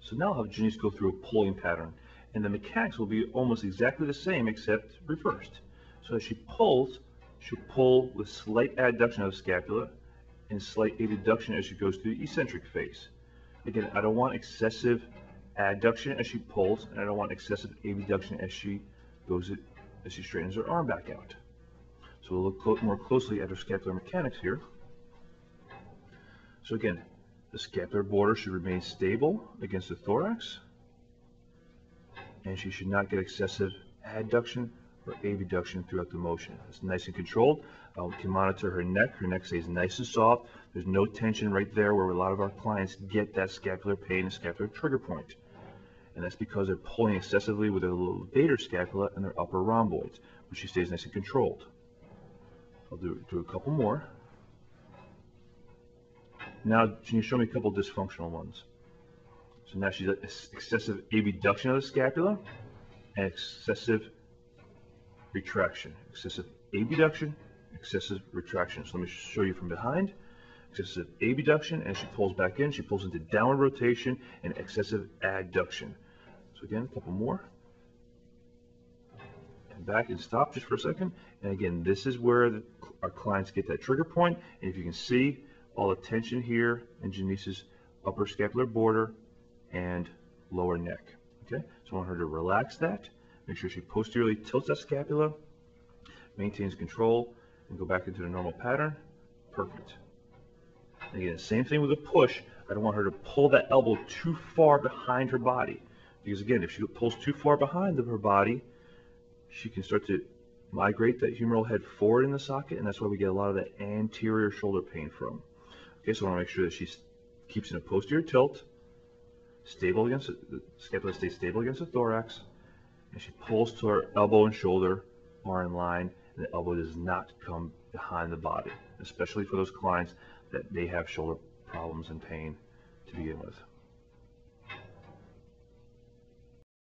So now I'll have Janice go through a pulling pattern, and the mechanics will be almost exactly the same except reversed. So as she pulls, she'll pull with slight adduction of the scapula and slight abduction as she goes through the eccentric phase. Again, I don't want excessive adduction as she pulls, and I don't want excessive abduction as she straightens her arm back out. So we'll look more closely at her scapular mechanics here. So again, the scapular border should remain stable against the thorax, and she should not get excessive adduction or abduction throughout the motion. It's nice and controlled. We can monitor her neck. Her neck stays nice and soft. There's no tension right there where a lot of our clients get that scapular pain and scapular trigger point. And that's because they're pulling excessively with their levator scapula and their upper rhomboids, but she stays nice and controlled. I'll do a couple more. Now, can you show me a couple dysfunctional ones? So now she's excessive abduction of the scapula and excessive retraction. Excessive abduction, excessive retraction. So let me show you from behind. Excessive abduction, and she pulls back in. She pulls into downward rotation and excessive adduction. So again, a couple more. And back and stop just for a second. And again, this is where our clients get that trigger point. And if you can see all the tension here in Janice's upper scapular border and lower neck. Okay, so I want her to relax that. Make sure she posteriorly tilts that scapula, maintains control, and go back into the normal pattern. Perfect. And again, same thing with a push. I don't want her to pull that elbow too far behind her body. Because again, if she pulls too far behind her body, she can start to migrate that humeral head forward in the socket, and that's why we get a lot of that anterior shoulder pain from. Okay, so I want to make sure that she keeps in a posterior tilt, stable against the scapula stays stable against the thorax, and she pulls to her elbow and shoulder are in line, and the elbow does not come behind the body, especially for those clients that may have shoulder problems and pain to begin with.